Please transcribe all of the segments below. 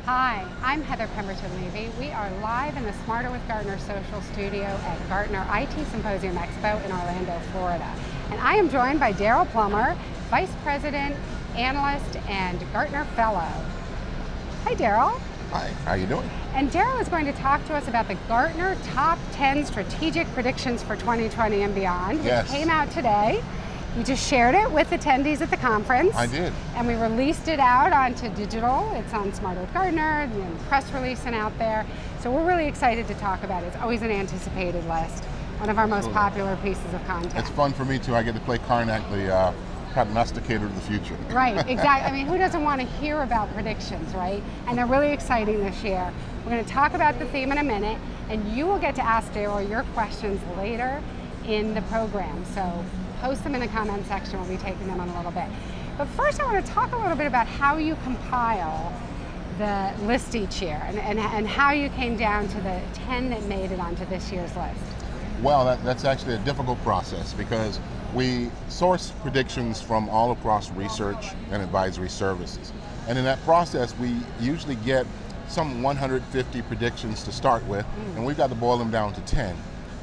Hi, I'm Heather Pemberton-Levy. We are live in the Smarter with Gartner social studio at Gartner IT Symposium Expo in Orlando, Florida. And I am joined by Daryl Plummer, Vice President, Analyst, and Gartner Fellow. Hi, Daryl. Hi, how you doing? And Daryl is going to talk to us about the Gartner Top 10 Strategic Predictions for 2020 and Beyond, which came out today. You just shared it with attendees at the conference. I did. And we released it out onto digital. It's on Smarter with Gartner, the press release and out there. So we're really excited to talk about it. It's always an anticipated list, one of our most popular pieces of content. It's fun for me too. I get to play Karnak, the prognosticator of the future. Right, exactly. I mean, who doesn't want to hear about predictions, right? And they're really exciting this year. We're going to talk about the theme in a minute, and you will get to ask Daryl your questions later in the program. So post them in the comment section. We'll be taking them in a little bit. But first I want to talk a little bit about how you compile the list each year and how you came down to the 10 that made it onto this year's list. Well, that's actually a difficult process because we source predictions from all across research and advisory services. And in that process, we usually get some 150 predictions to start with, and we've got to boil them down to 10.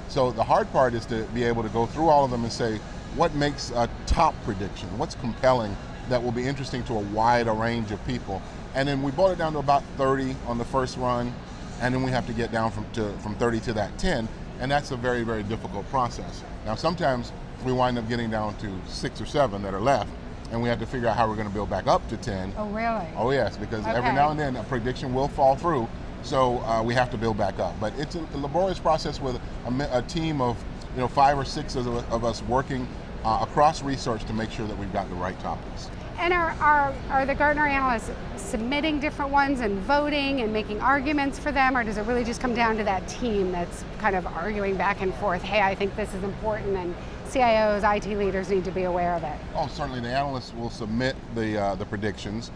So the hard part is to be able to go through all of them and say, what makes a top prediction? What's compelling that will be interesting to a wide range of people? And then we boil it down to about 30 on the first run, and then we have to get down from 30 to that 10, and that's a very, very difficult process. Now sometimes we wind up getting down to 6 or 7 that are left, and we have to figure out how we're going to build back up to 10. Oh, really? Oh, yes, because every now and then a prediction will fall through, so we have to build back up. But it's a laborious process with a team of 5 or 6 of us working across research to make sure that we've got the right topics. And are the Gartner analysts submitting different ones and voting and making arguments for them, or does it really just come down to that team that's kind of arguing back and forth, hey, I think this is important, and CIOs, IT leaders need to be aware of it? Oh, certainly the analysts will submit the predictions.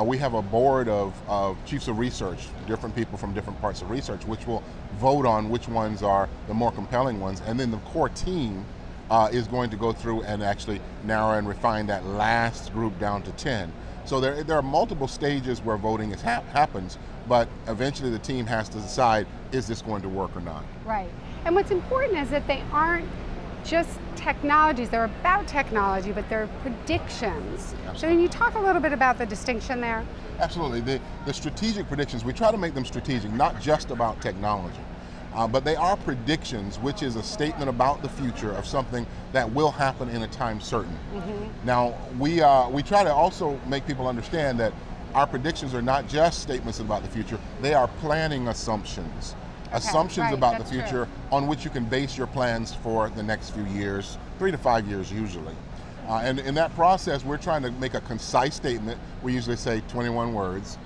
We have a board of chiefs of research, different people from different parts of research, which will vote on which ones are the more compelling ones, and then the core team is going to go through and actually narrow and refine that last group down to 10. So there are multiple stages where voting happens, but eventually the team has to decide, is this going to work or not? Right. And what's important is that they aren't just technologies, they're about technology, but they're predictions. Absolutely. So can you talk a little bit about the distinction there? Absolutely. The strategic predictions, we try to make them strategic, not just about technology. But they are predictions, which is a statement about the future of something that will happen in a time certain. Now, we try to also make people understand that our predictions are not just statements about the future, they are planning assumptions. Assumptions about the future on which you can base your plans for the next few years, 3 to 5 years usually. And in that process, we're trying to make a concise statement. We usually say 21 words,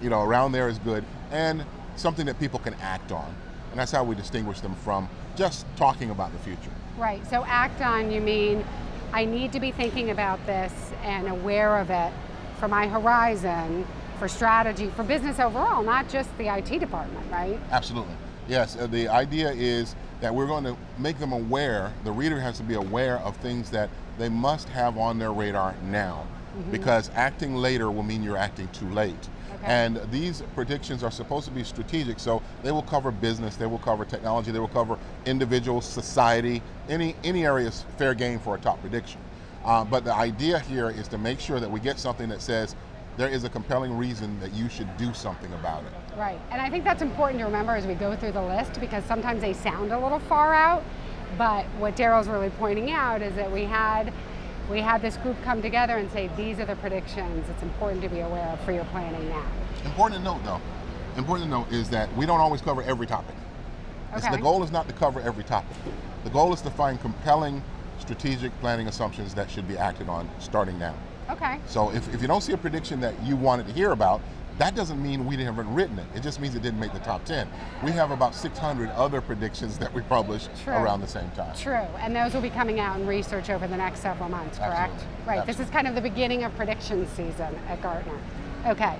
around there is good, and something that people can act on. And that's how we distinguish them from just talking about the future. Right, so act on, you mean, I need to be thinking about this and aware of it for my horizon, for strategy, for business overall, not just the IT department, right? Absolutely, yes. The idea is that we're going to make them aware, the reader has to be aware of things that they must have on their radar now, because acting later will mean you're acting too late. And these predictions are supposed to be strategic, so they will cover business, they will cover technology, they will cover individuals, society, any area is fair game for a top prediction. But the idea here is to make sure that we get something that says there is a compelling reason that you should do something about it. Right, and I think that's important to remember as we go through the list, because sometimes they sound a little far out, but what Daryl's really pointing out is that we had this group come together and say, these are the predictions it's important to be aware of for your planning now. Important to note is that we don't always cover every topic. The goal is not to cover every topic. The goal is to find compelling strategic planning assumptions that should be acted on starting now. Okay. So if you don't see a prediction that you wanted to hear about, that doesn't mean we haven't written it. It just means it didn't make the top 10. We have about 600 other predictions that we publish around the same time. True, and those will be coming out in research over the next several months, correct? Absolutely. Right, Absolutely. This is kind of the beginning of prediction season at Gartner. Okay,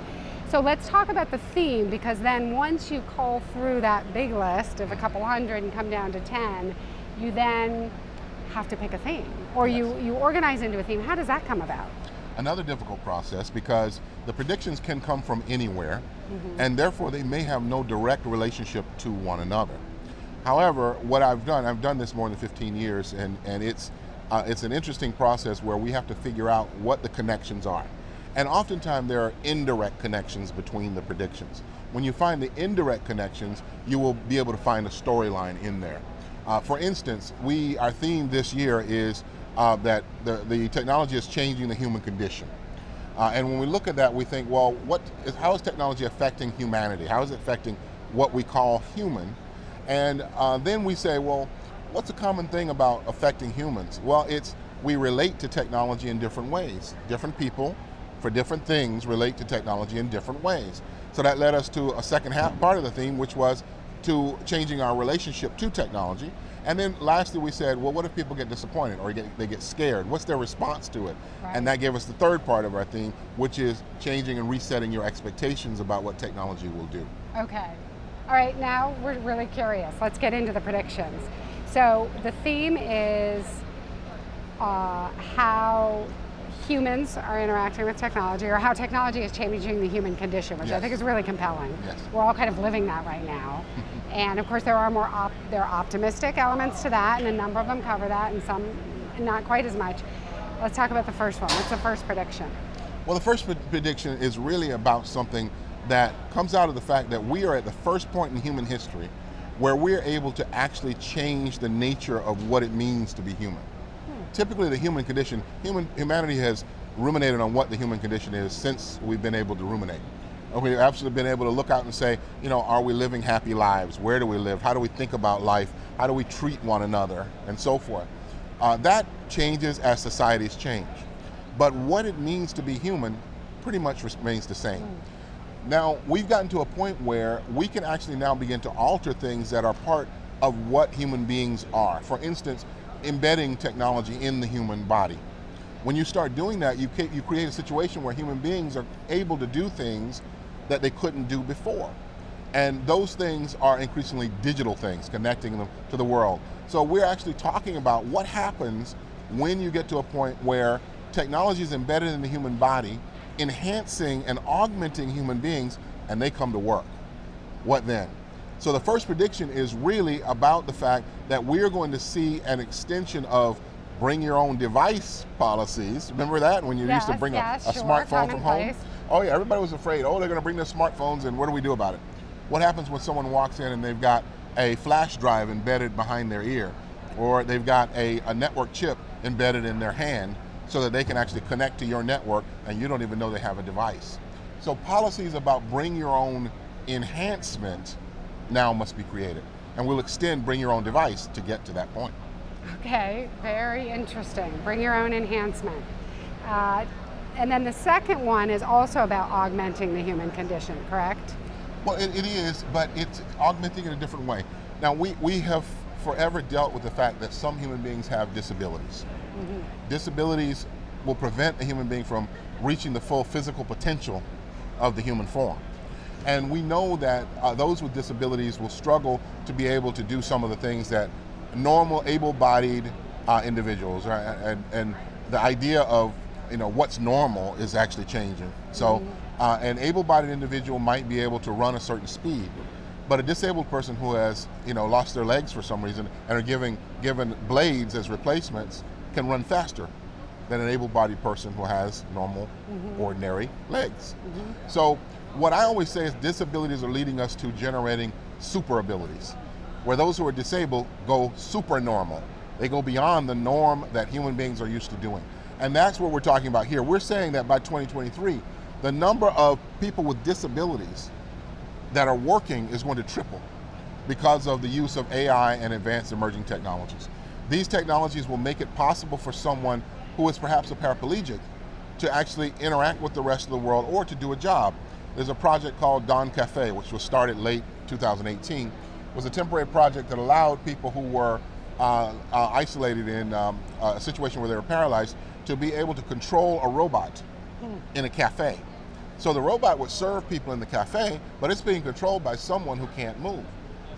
so let's talk about the theme, because then once you cull through that big list of a couple hundred and come down to 10, you then have to pick a theme, or you organize into a theme. How does that come about? another difficult process because the predictions can come from anywhere, and therefore they may have no direct relationship to one another. However, what I've done this more than 15 years, and it's an interesting process where we have to figure out what the connections are. And oftentimes there are indirect connections between the predictions. When you find the indirect connections, you will be able to find a storyline in there. For instance, our theme this year is that the technology is changing the human condition. And when we look at that, we think, well, how is technology affecting humanity? How is it affecting what we call human? And then we say, well, what's a common thing about affecting humans? Well, we relate to technology in different ways. Different people, for different things, relate to technology in different ways. So that led us to a second half part of the theme, which was to changing our relationship to technology. And then lastly, we said, well, what if people get disappointed or they get scared? What's their response to it? Right. And that gave us the third part of our theme, which is changing and resetting your expectations about what technology will do. Okay. All right, now we're really curious. Let's get into the predictions. So the theme is how humans are interacting with technology, or how technology is changing the human condition, which I think is really compelling. Yes. We're all kind of living that right now. And of course there are there are optimistic elements to that, and a number of them cover that, and some not quite as much. Let's talk about the first one. What's the first prediction? Well, the first prediction is really about something that comes out of the fact that we are at the first point in human history where we're able to actually change the nature of what it means to be human. Typically the human condition, humanity has ruminated on what the human condition is since we've been able to ruminate. And we've absolutely been able to look out and say, are we living happy lives? Where do we live? How do we think about life? How do we treat one another? And so forth. That changes as societies change. But what it means to be human pretty much remains the same. Now, we've gotten to a point where we can actually now begin to alter things that are part of what human beings are. For instance, embedding technology in the human body. When you start doing that, you create a situation where human beings are able to do things that they couldn't do before. And those things are increasingly digital things, connecting them to the world. So we're actually talking about what happens when you get to a point where technology is embedded in the human body, enhancing and augmenting human beings, and they come to work. What then? So the first prediction is really about the fact that we're going to see an extension of bring your own device policies. Remember that when you used to bring a smartphone from home? Oh yeah, everybody was afraid, they're going to bring their smartphones, and what do we do about it? What happens when someone walks in and they've got a flash drive embedded behind their ear, or they've got a network chip embedded in their hand so that they can actually connect to your network and you don't even know they have a device. So policies about bring your own enhancement now must be created. And we'll extend bring your own device to get to that point. Okay, very interesting. Bring your own enhancement. And then the second one is also about augmenting the human condition, correct? Well, it is, but it's augmenting in a different way. Now, we have forever dealt with the fact that some human beings have disabilities. Disabilities will prevent a human being from reaching the full physical potential of the human form. And we know that those with disabilities will struggle to be able to do some of the things that normal, able-bodied individuals, right? And the idea of what's normal is actually changing. So an able-bodied individual might be able to run a certain speed, but a disabled person who has lost their legs for some reason and are given blades as replacements can run faster than an able-bodied person who has normal, ordinary legs. So what I always say is disabilities are leading us to generating super abilities, where those who are disabled go super normal. They go beyond the norm that human beings are used to doing. And that's what we're talking about here. We're saying that by 2023, the number of people with disabilities that are working is going to triple because of the use of AI and advanced emerging technologies. These technologies will make it possible for someone who is perhaps a paraplegic to actually interact with the rest of the world or to do a job. There's a project called Dawn Cafe, which was started late 2018. It was a temporary project that allowed people who were isolated in a situation where they were paralyzed to be able to control a robot in a cafe. So the robot would serve people in the cafe, but it's being controlled by someone who can't move.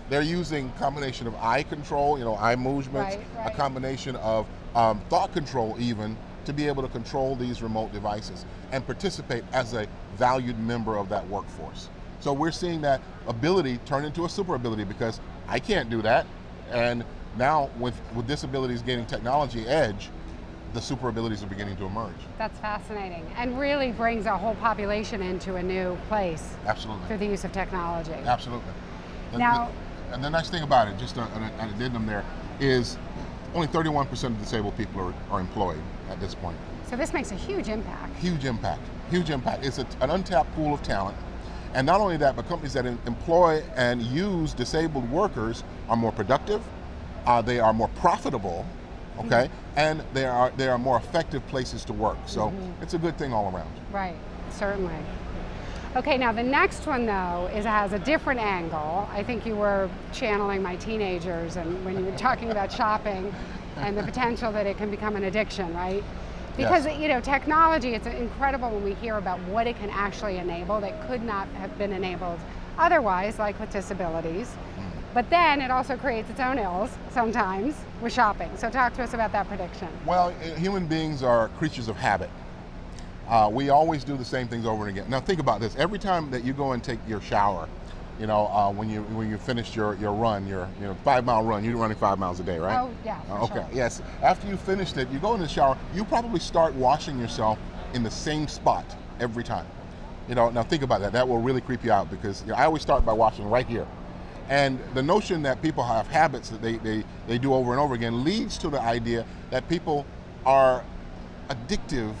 They're using a combination of eye control, eye movements, a combination of thought control even, to be able to control these remote devices and participate as a valued member of that workforce. So we're seeing that ability turn into a super ability, because I can't do that. And now with disabilities gaining technology edge, the super abilities are beginning to emerge. That's fascinating, and really brings a whole population into a new place. Absolutely. Through the use of technology. Absolutely. Now, and the nice thing about it, just an addendum there, is only 31% of disabled people are employed at this point. so this makes a huge impact. Huge impact, huge impact. It's an untapped pool of talent. And not only that, but companies that employ and use disabled workers are more productive, they are more profitable, okay, and they are more effective places to work. So it's a good thing all around. Right, certainly. Okay, now the next one though has a different angle. I think you were channeling my teenagers, and when you were talking about shopping and the potential that it can become an addiction, right? Because Yes. you know, technology, it's incredible when we hear about what it can actually enable that could not have been enabled otherwise, like with disabilities. But then it also creates its own ills sometimes with shopping. So talk to us about that prediction. Well, human beings are creatures of habit. We always do the same things over and again. Now think about this. Every time that you go and take your shower, you know, when you finish your run, your 5-mile run, you're running 5 miles a day, right? Oh yeah, for Okay, sure. yes. After you finished it, you go in the shower, you probably start washing yourself in the same spot every time. You know, now think about that. That will really creep you out, because I always start by washing right here. And the notion that people have habits that they do over and over again leads to the idea that people are addictive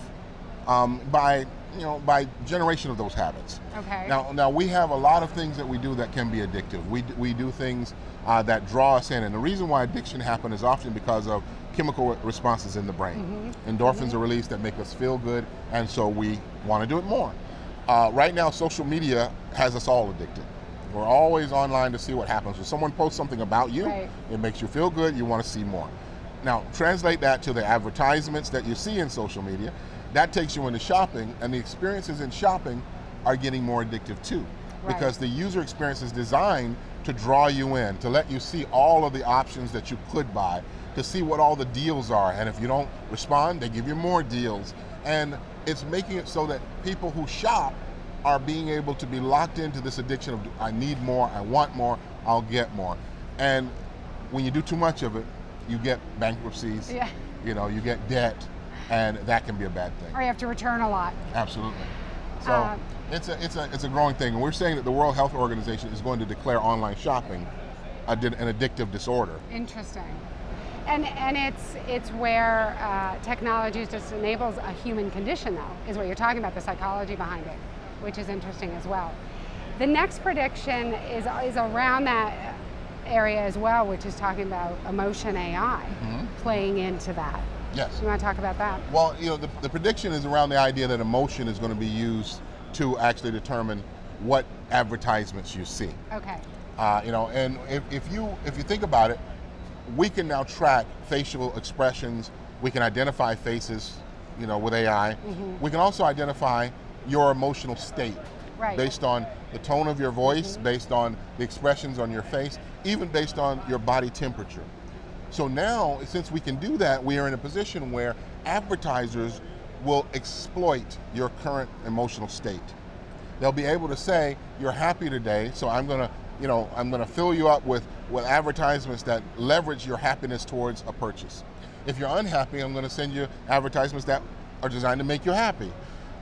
by generation of those habits. Okay. Now we have a lot of things that we do that can be addictive. We do things that draw us in, and the reason why addiction happens is often because of chemical responses in the brain. Endorphins are released that make us feel good, and so we want to do it more. Right now, social media has us all addicted. We're always online to see what happens. When someone posts something about you, Right. it makes you feel good, you want to see more. Now, translate that to the advertisements that you see in social media. That takes you into shopping, and the experiences in shopping are getting more addictive too. Right. Because the user experience is designed to draw you in, to let you see all of the options that you could buy, to see what all the deals are. And if you don't respond, they give you more deals. And it's making it so that people who shop are being able to be locked into this addiction of, I need more, I want more, I'll get more. And when you do too much of it, you get bankruptcies, Yeah. you get debt, and that can be a bad thing. Or you have to return a lot. Absolutely. So it's a growing thing, and we're saying that the World Health Organization is going to declare online shopping an addictive disorder. Interesting. And it's where technology just enables a human condition, though, is what you're talking about, the psychology behind it, which is interesting as well. The next prediction is around that area as well, which is talking about emotion AI playing into that. Yes. You want to talk about that? Well, the prediction is around the idea that emotion is going to be used to actually determine what advertisements you see. Okay. And if you think about it, we can now track facial expressions. We can identify faces, with AI. We can also identify your emotional state, Right. based on the tone of your voice, based on the expressions on your face, even based on your body temperature. So now, since we can do that, we are in a position where advertisers will exploit your current emotional state. They'll be able to say, you're happy today, so I'm gonna fill you up with advertisements that leverage your happiness towards a purchase. If you're unhappy, I'm gonna send you advertisements that are designed to make you happy,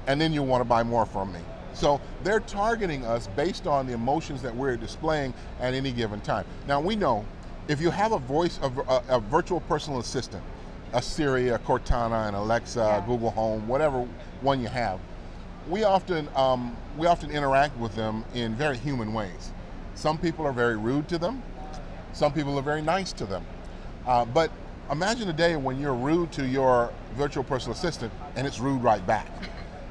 and then you'll want to buy more from me. So they're targeting us based on the emotions that we're displaying at any given time. Now we know, if you have a virtual personal assistant, a Siri, a Cortana, an Alexa, Google Home, whatever one you have, we often interact with them in very human ways. Some people are very rude to them. Some people are very nice to them. But imagine a day when you're rude to your virtual personal assistant and it's rude right back.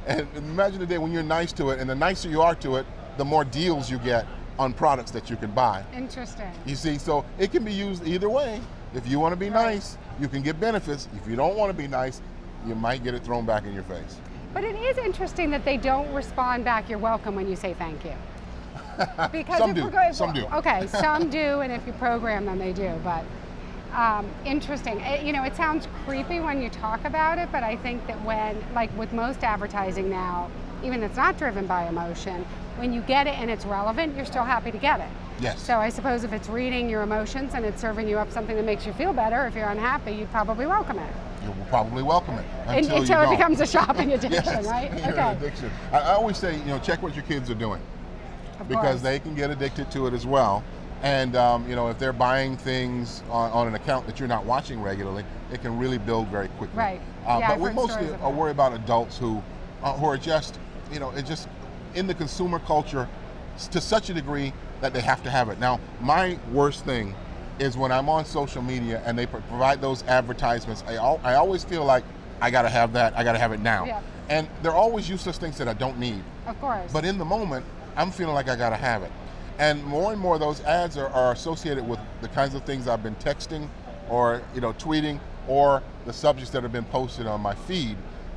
And imagine a day when you're nice to it, and the nicer you are to it, the more deals you get on products that you can buy. Interesting. You see, so it can be used either way. If you want to be nice, you can get benefits. If you don't want to be nice, you might get it thrown back in your face. But it is interesting that they don't respond back, you're welcome, when you say thank you. Because Some do. Okay, some do, and if you program them, they do. But Interesting. It sounds creepy when you talk about it, but I think that like with most advertising now, even that's not driven by emotion, when you get it and it's relevant, you're still happy to get it. Yes. So I suppose if it's reading your emotions and it's serving you up something that makes you feel better, if you're unhappy, you'd probably welcome it. You will probably welcome it Until it becomes a shopping addiction, yes, right? Okay. An addiction. I always say, check what your kids are doing, because they can get addicted to it as well. And if they're buying things on an account that you're not watching regularly, it can really build very quickly. Right. But we mostly are worried about adults who are just, it's just in the consumer culture to such a degree that they have to have it. Now, my worst thing is when I'm on social media and they provide those advertisements. I always feel like I got to have that. I got to have it now. Yeah. And they're always useless things that I don't need. Of course. But in the moment, I'm feeling like I got to have it. And more of those ads are associated with the kinds of things I've been texting or tweeting, or the subjects that have been posted on my feed,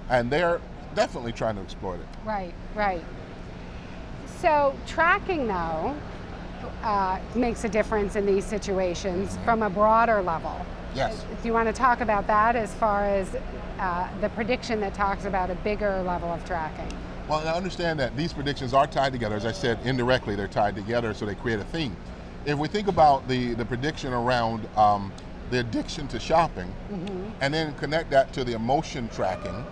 and they're definitely trying to exploit it. Right. So tracking, though, makes a difference in these situations from a broader level. Yes. Do you want to talk about that as far as the prediction that talks about a bigger level of tracking? Well, I understand that these predictions are tied together. As I said, indirectly they're tied together, so they create a theme. If we think about the prediction around the addiction to shopping, and then connect that to the emotion tracking,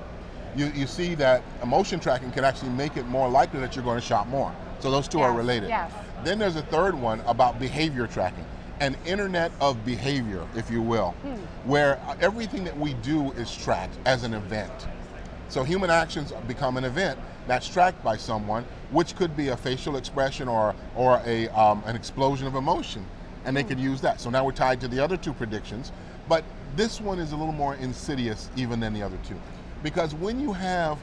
you see that emotion tracking can actually make it more likely that you're going to shop more. So those two are related. Yes. Then there's a third one about behavior tracking, an internet of behavior, if you will, where everything that we do is tracked as an event. So human actions become an event that's tracked by someone, which could be a facial expression or an explosion of emotion, and they could use that. So now we're tied to the other two predictions, but this one is a little more insidious even than the other two, because when you have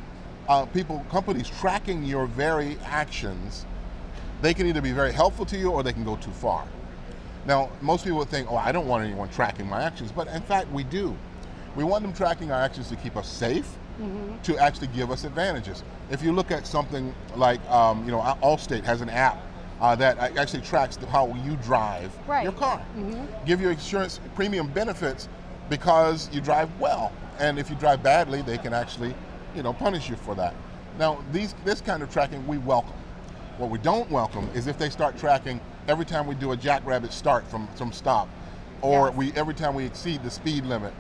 companies tracking your very actions, they can either be very helpful to you or they can go too far. Now, most people would think, I don't want anyone tracking my actions, but in fact we do. We want them tracking our actions to keep us safe, to actually give us advantages. If you look at something like, Allstate has an app that actually tracks how you drive your car, give you insurance premium benefits because you drive well, and if you drive badly, they can actually, punish you for that. Now, this kind of tracking we welcome. What we don't welcome is if they start tracking every time we do a jackrabbit start from some stop, or every time we exceed the speed limit.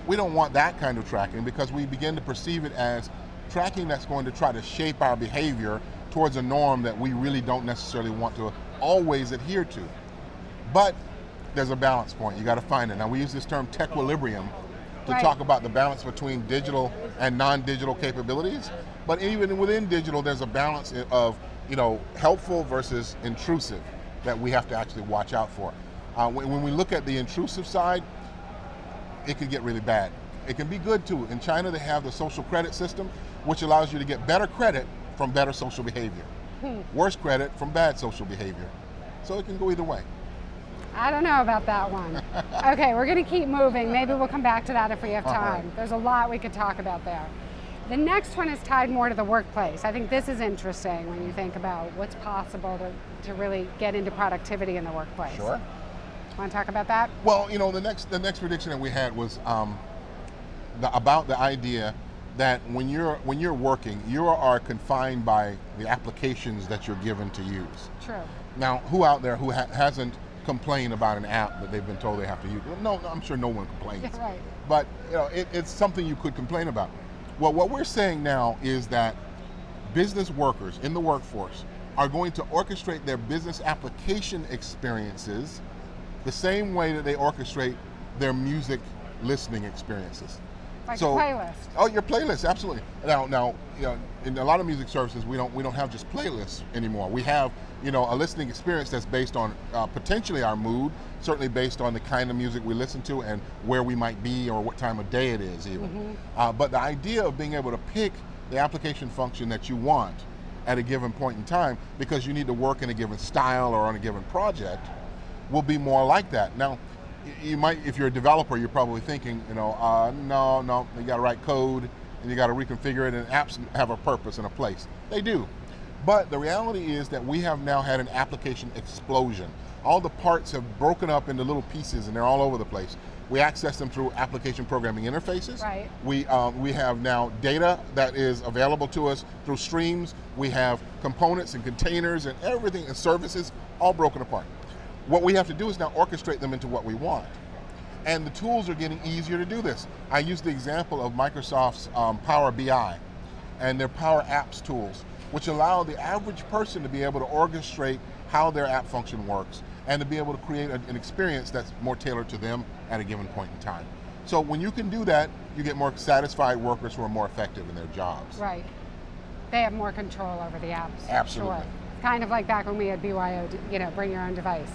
We don't want that kind of tracking, because we begin to perceive it as tracking that's going to try to shape our behavior towards a norm that we really don't necessarily want to always adhere to. But there's a balance point. You got to find it. Now, we use this term tequilibrium to talk about the balance between digital and non-digital capabilities. But even within digital, there's a balance of helpful versus intrusive that we have to actually watch out for. When we look at the intrusive side, it can get really bad. It can be good too. In China, they have the social credit system, which allows you to get better credit from better social behavior, worse credit from bad social behavior. So it can go either way. I don't know about that one. Okay, we're going to keep moving. Maybe we'll come back to that if we have time. Right. There's a lot we could talk about there. The next one is tied more to the workplace. I think this is interesting when you think about what's possible to really get into productivity in the workplace. Sure. Want to talk about that? Well, the next prediction that we had was about the idea that when you're working, you are confined by the applications that you're given to use. True. Now, who out there who hasn't complained about an app that they've been told they have to use? Well, no, I'm sure no one complains. Yeah, right. But it's something you could complain about. Well, what we're saying now is that business workers in the workforce are going to orchestrate their business application experiences the same way that they orchestrate their music listening experiences. Like a playlist. Oh, your playlist, absolutely. Now, in a lot of music services, we don't have just playlists anymore. We have, a listening experience that's based on potentially our mood, certainly based on the kind of music we listen to and where we might be or what time of day it is even. But the idea of being able to pick the application function that you want at a given point in time, because you need to work in a given style or on a given project, will be more like that. Now, you might, if you're a developer, you're probably thinking, no, you got to write code and you got to reconfigure it, and apps have a purpose and a place. They do. But the reality is that we have now had an application explosion. All the parts have broken up into little pieces and they're all over the place. We access them through application programming interfaces. Right. We have now data that is available to us through streams. We have components and containers and everything and services all broken apart. What we have to do is now orchestrate them into what we want. And the tools are getting easier to do this. I use the example of Microsoft's Power BI and their Power Apps tools, which allow the average person to be able to orchestrate how their app function works and to be able to create an experience that's more tailored to them at a given point in time. So when you can do that, you get more satisfied workers who are more effective in their jobs. Right. They have more control over the apps. Absolutely. Sure. Kind of like back when we had BYO, bring your own device.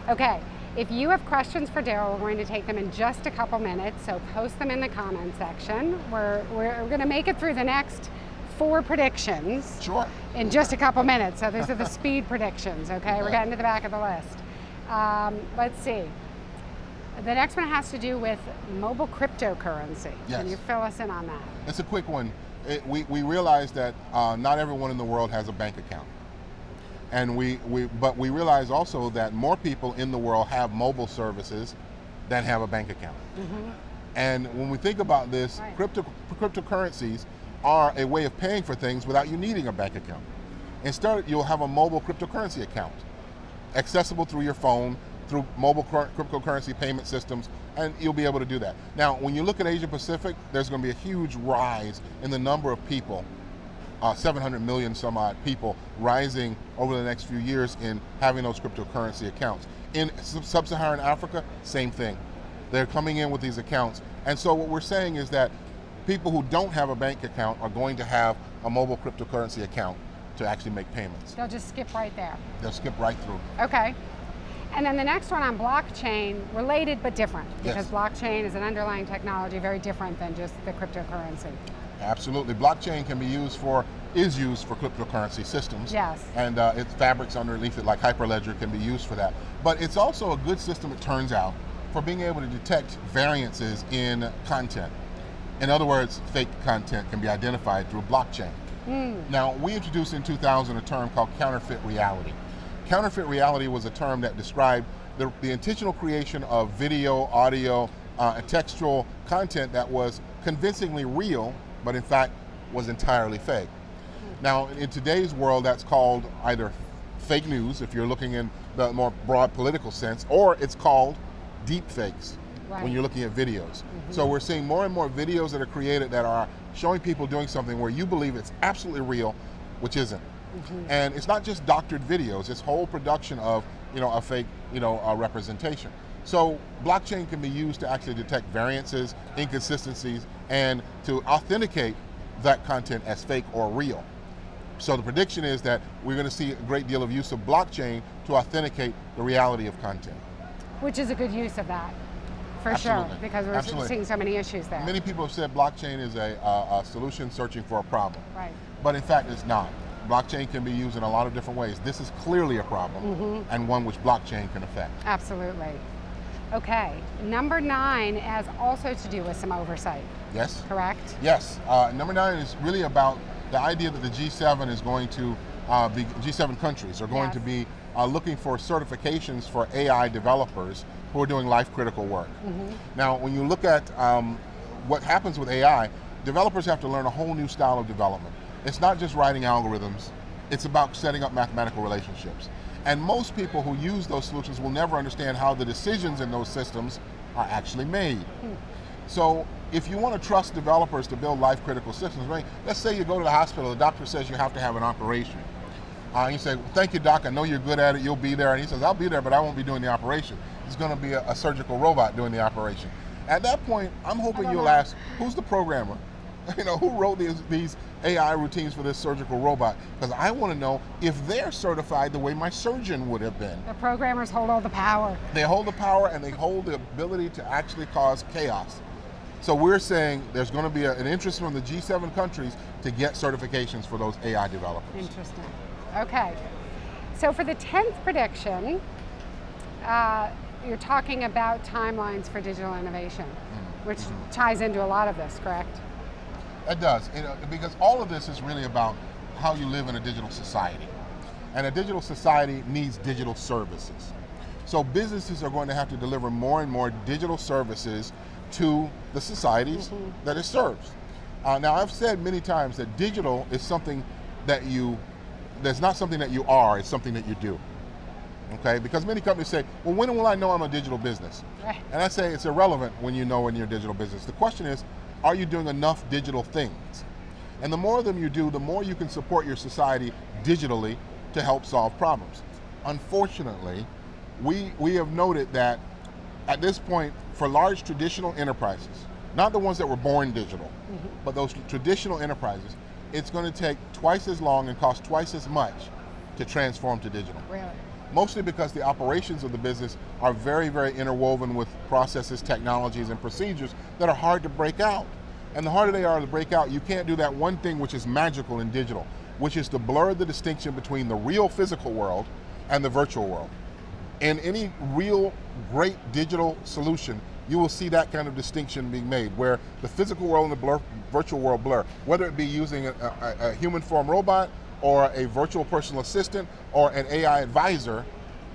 Okay, if you have questions for Daryl, we're going to take them in just a couple minutes, so post them in the comment section. We're going to make it through the next 4 predictions. Sure. In just a couple minutes, so these are the speed predictions, okay? We're getting to the back of the list. Let's see. The next one has to do with mobile cryptocurrency. Yes. Can you fill us in on that? It's a quick one. We realize that not everyone in the world has a bank account. And but we realize also that more people in the world have mobile services than have a bank account. Mm-hmm. And when we think about this, right. Cryptocurrencies are a way of paying for things without you needing a bank account. Instead, you'll have a mobile cryptocurrency account, accessible through your phone, through mobile cryptocurrency payment systems, and you'll be able to do that. Now, when you look at Asia Pacific, there's going to be a huge rise in the number of people, 700 million some odd people rising over the next few years in having those cryptocurrency accounts. In sub-Saharan Africa, same thing. They're coming in with these accounts. And so what we're saying is that people who don't have a bank account are going to have a mobile cryptocurrency account to actually make payments. They'll just skip right there. They'll skip right through. Okay. And then the next one on blockchain, related but different, because Yes. blockchain is an underlying technology very different than just the cryptocurrency. Absolutely. Blockchain is used for cryptocurrency systems. Yes. And its fabrics underneath it, like Hyperledger, can be used for that. But it's also a good system, it turns out, for being able to detect variances in content. In other words, fake content can be identified through blockchain. Now, we introduced in 2000 a term called counterfeit reality. Counterfeit reality was a term that described the intentional creation of video, audio, and textual content that was convincingly real, but in fact was entirely fake. Now, in today's world, that's called either fake news, if you're looking in the more broad political sense, or it's called deep fakes. Right. When you're looking at videos. So we're seeing more and more videos that are created that are showing people doing something where you believe it's absolutely real, which isn't. And it's not just doctored videos, it's whole production of a fake a representation. So blockchain can be used to actually detect variances, inconsistencies, and to authenticate that content as fake or real. So the prediction is that we're going to see a great deal of use of blockchain to authenticate the reality of content. Which is a good use of that, for Absolutely. sure, because we're Absolutely. seeing so many issues there. Many people have said blockchain is a solution searching for a problem. Right. But in fact, it's not. Blockchain can be used in a lot of different ways. This is clearly a problem, and one which blockchain can affect. Absolutely. Okay, number 9 has also to do with some oversight. Yes? Correct? Yes. Number 9 is really about the idea that the G7 is going to G7 countries are going Yes. to be looking for certifications for AI developers who are doing life-critical work. Now, when you look at what happens with AI, developers have to learn a whole new style of development. It's not just writing algorithms, it's about setting up mathematical relationships. And most people who use those solutions will never understand how the decisions in those systems are actually made. So if you want to trust developers to build life-critical systems, right? Let's say you go to the hospital, the doctor says you have to have an operation. You say, well, thank you, doc, I know you're good at it, you'll be there. And he says, I'll be there, but I won't be doing the operation. It's going to be a surgical robot doing the operation. At that point, I'm hoping you'll ask, who's the programmer? Who wrote these AI routines for this surgical robot? Because I want to know if they're certified the way my surgeon would have been. The programmers hold all the power. They hold the power and they hold the ability to actually cause chaos. So we're saying there's going to be an interest from the G7 countries to get certifications for those AI developers. Interesting. Okay. So for the 10th prediction, you're talking about timelines for digital innovation, which ties into a lot of this, correct? It does, because all of this is really about how you live in a digital society. And a digital society needs digital services. So businesses are going to have to deliver more and more digital services to the societies that it serves. Now, I've said many times that digital is something that's not something that you are, it's something that you do. Okay, because many companies say, well, when will I know I'm a digital business? Right. And I say it's irrelevant when you know when you're a digital business. The question is, are you doing enough digital things? And the more of them you do, the more you can support your society digitally to help solve problems. Unfortunately, we have noted that at this point, for large traditional enterprises, not the ones that were born digital, but those traditional enterprises, it's going to take twice as long and cost twice as much to transform to digital. Really? Mostly because the operations of the business are very, very interwoven with processes, technologies, and procedures that are hard to break out. And the harder they are to break out, you can't do that one thing which is magical in digital, which is to blur the distinction between the real physical world and the virtual world. In any real great digital solution, you will see that kind of distinction being made, where the physical world and the virtual world blur, whether it be using a human form robot or a virtual personal assistant or an AI advisor.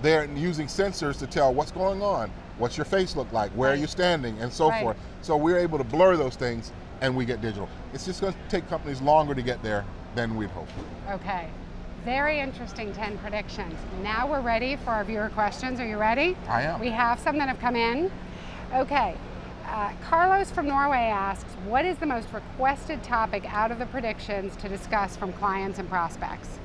They're using sensors to tell what's going on, what's your face look like, where are you standing, and so forth. So we're able to blur those things and we get digital. It's just going to take companies longer to get there than we'd hoped. Okay, very interesting 10 predictions. Now we're ready for our viewer questions. Are you ready? I am. We have some that have come in. Okay, Carlos from Norway asks, what is the most requested topic out of the predictions to discuss from clients and prospects?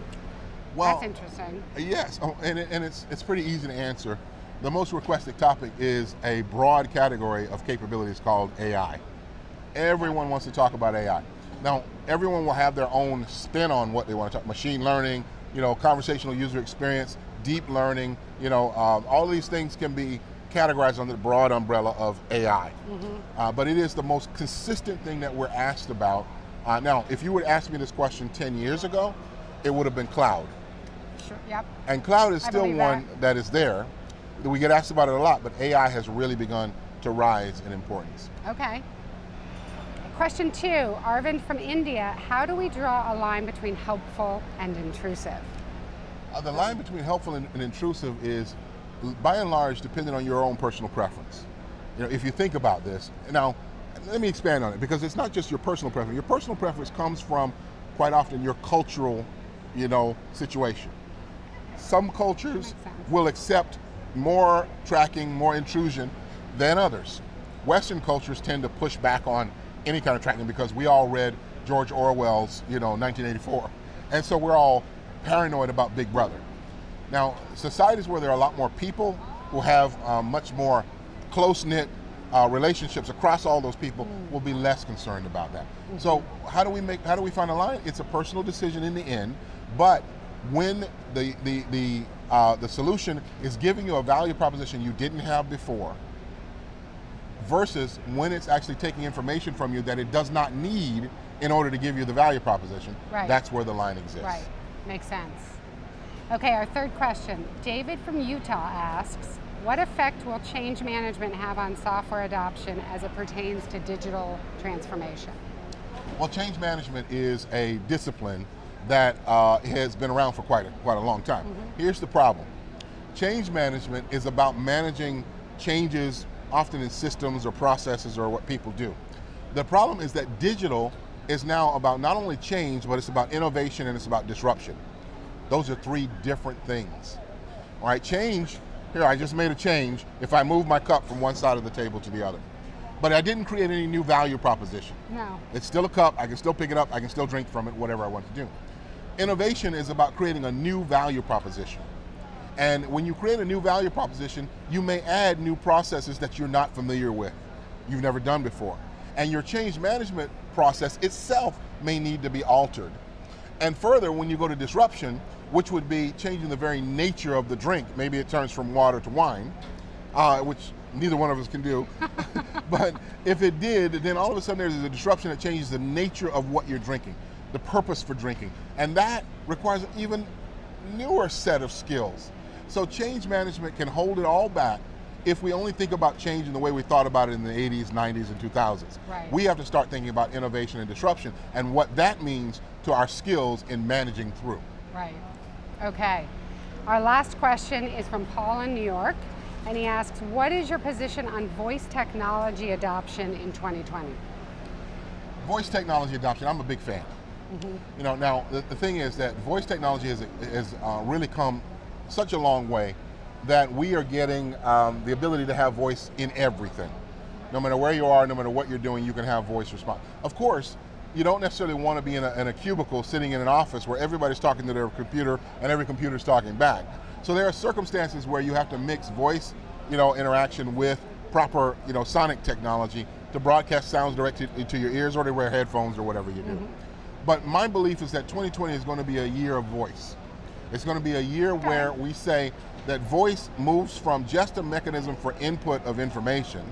Well, that's interesting. Yes, and it's pretty easy to answer. The most requested topic is a broad category of capabilities called AI. Everyone wants to talk about AI. Now, everyone will have their own spin on what they want to talk. Machine learning, conversational user experience, deep learning, all these things can be categorized under the broad umbrella of AI. But it is the most consistent thing that we're asked about. Now, if you would ask me this question 10 years ago, it would have been cloud. Sure, yep. And cloud is still one that is there. We get asked about it a lot, but AI has really begun to rise in importance. Okay. Question 2, Arvind from India, how do we draw a line between helpful and intrusive? The line between helpful and intrusive is, by and large, dependent on your own personal preference. If you think about this, now, let me expand on it, because it's not just your personal preference. Your personal preference comes from, quite often, your cultural, situation. Some cultures will accept more tracking, more intrusion than others. Western cultures tend to push back on any kind of tracking because we all read George Orwell's, 1984. And so we're all paranoid about Big Brother. Now, societies where there are a lot more people who have much more close-knit relationships across all those people will be less concerned about that. So how do we find a line? It's a personal decision in the end, but when the solution is giving you a value proposition you didn't have before, versus when it's actually taking information from you that it does not need in order to give you the value proposition, that's where the line exists. Right, makes sense. Okay, our third question. David from Utah asks, what effect will change management have on software adoption as it pertains to digital transformation? Well, change management is a discipline that has been around for quite a long time. Here's the problem. Change management is about managing changes often in systems or processes or what people do. The problem is that digital is now about not only change, but it's about innovation and it's about disruption. Those are three different things. All right, change, here I just made a change if I move my cup from one side of the table to the other. But I didn't create any new value proposition. No. It's still a cup, I can still pick it up, I can still drink from it, whatever I want to do. Innovation is about creating a new value proposition. And when you create a new value proposition, you may add new processes that you're not familiar with, you've never done before. And your change management process itself may need to be altered. And further, when you go to disruption, which would be changing the very nature of the drink, maybe it turns from water to wine, which neither one of us can do. But if it did, then all of a sudden there's a disruption that changes the nature of what you're drinking, the purpose for drinking. And that requires an even newer set of skills. So change management can hold it all back if we only think about change in the way we thought about it in the 80s, 90s, and 2000s. Right. We have to start thinking about innovation and disruption and what that means to our skills in managing through. Right. Okay. Our last question is from Paul in New York, and he asks, what is your position on voice technology adoption in 2020? Voice technology adoption, I'm a big fan. You know, now the thing is that voice technology has really come such a long way that we are getting the ability to have voice in everything. No matter where you are, no matter what you're doing, you can have voice response. Of course, you don't necessarily want to be in a cubicle sitting in an office where everybody's talking to their computer and every computer's talking back. So there are circumstances where you have to mix voice, interaction with proper, sonic technology to broadcast sounds directly to your ears, or to wear headphones or whatever you do. But my belief is that 2020 is going to be a year of voice. It's going to be a year where we say that voice moves from just a mechanism for input of information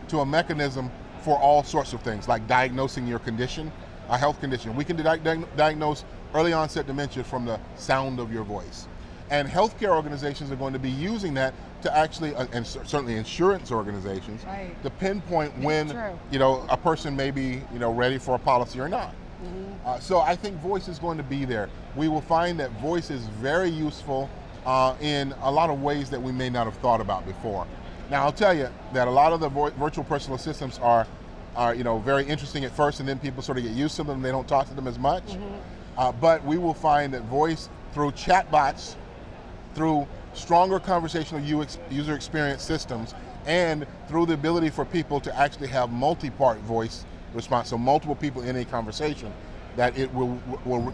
to a mechanism for all sorts of things, like diagnosing your condition, a health condition. We can diagnose early onset dementia from the sound of your voice. And healthcare organizations are going to be using that to actually, and certainly insurance organizations, to pinpoint when a person may be ready for a policy or not. So I think voice is going to be there. We will find that voice is very useful in a lot of ways that we may not have thought about before. Now I'll tell you that a lot of the virtual personal assistants are very interesting at first, and then people sort of get used to them. They don't talk to them as much. But we will find that voice through chatbots, through stronger conversational user experience systems, and through the ability for people to actually have multi-part voice response, so multiple people in a conversation, that it will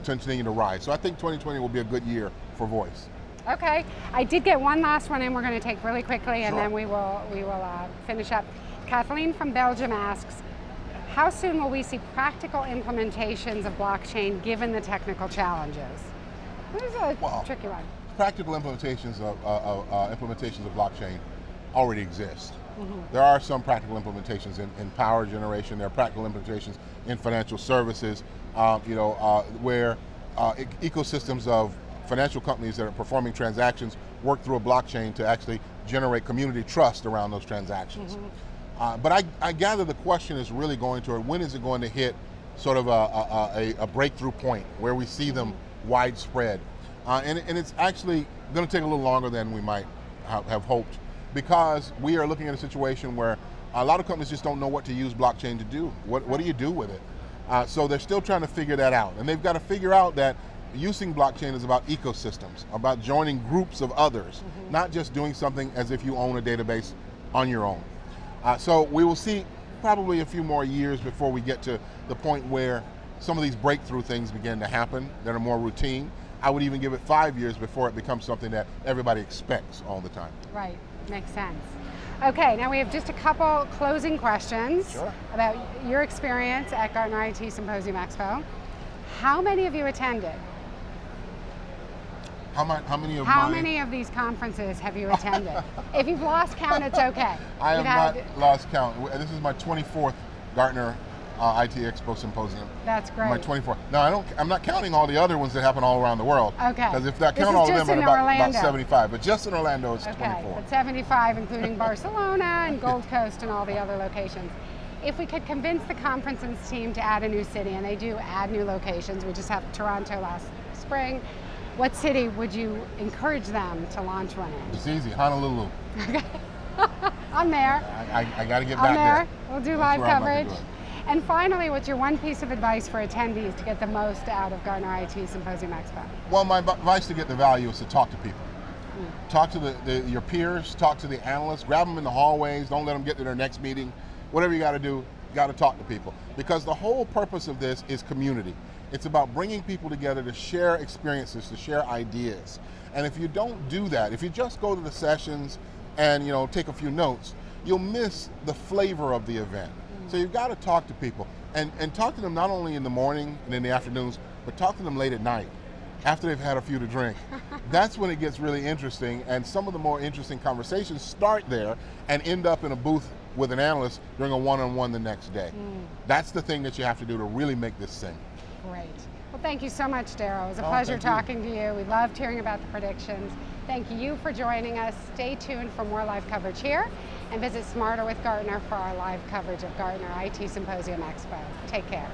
continue to rise. So I think 2020 will be a good year for voice. Okay, I did get one last one in we're going to take really quickly, and then we will finish up. Kathleen from Belgium asks, how soon will we see practical implementations of blockchain given the technical challenges? This is a tricky one. Practical implementations of blockchain already exist. There are some practical implementations in power generation. There are practical implementations in financial services, where ecosystems of financial companies that are performing transactions work through a blockchain to actually generate community trust around those transactions. But I gather the question is really going to, when is it going to hit sort of a breakthrough point where we see them widespread? And it's actually going to take a little longer than we might have hoped, because we are looking at a situation where a lot of companies just don't know what to use blockchain to do. What do you do with it? So they're still trying to figure that out. And they've got to figure out that using blockchain is about ecosystems, about joining groups of others, not just doing something as if you own a database on your own. So we will see probably a few more years before we get to the point where some of these breakthrough things begin to happen that are more routine. I would even give it 5 years before it becomes something that everybody expects all the time. Right, makes sense. Okay, now we have just a couple closing questions about your experience at Gartner IT Symposium Expo. How many of you attended? How many of these conferences have you attended? If you've lost count, it's okay. I have not lost count. This is my 24th Gartner IT Expo Symposium. That's great. My 24th. No, I'm not counting all the other ones that happen all around the world. Okay. Because if I count all of them, about 75. But just in Orlando, it's 24. But 75, including Barcelona and Gold Coast and all the other locations. If we could convince the conferences team to add a new city, and they do add new locations, we just have Toronto last spring, what city would you encourage them to launch one in? It's easy, Honolulu. I'm there. I got to get back there. We'll do live coverage. And finally, what's your one piece of advice for attendees to get the most out of Gartner IT Symposium Expo? Well, my advice to get the value is to talk to people. Talk to your peers, talk to the analysts, grab them in the hallways, don't let them get to their next meeting. Whatever you got to do, you got to talk to people. Because the whole purpose of this is community. It's about bringing people together to share experiences, to share ideas. And if you don't do that, if you just go to the sessions and take a few notes, you'll miss the flavor of the event. So you've got to talk to people, and talk to them not only in the morning and in the afternoons, but talk to them late at night, after they've had a few to drink. That's when it gets really interesting, and some of the more interesting conversations start there and end up in a booth with an analyst during a one-on-one the next day. That's the thing that you have to do to really make this sing. Great. Well, thank you so much, Daryl. It was a pleasure talking to you. We loved hearing about the predictions. Thank you for joining us. Stay tuned for more live coverage here, and visit Smarter with Gartner for our live coverage of Gartner IT Symposium Expo. Take care.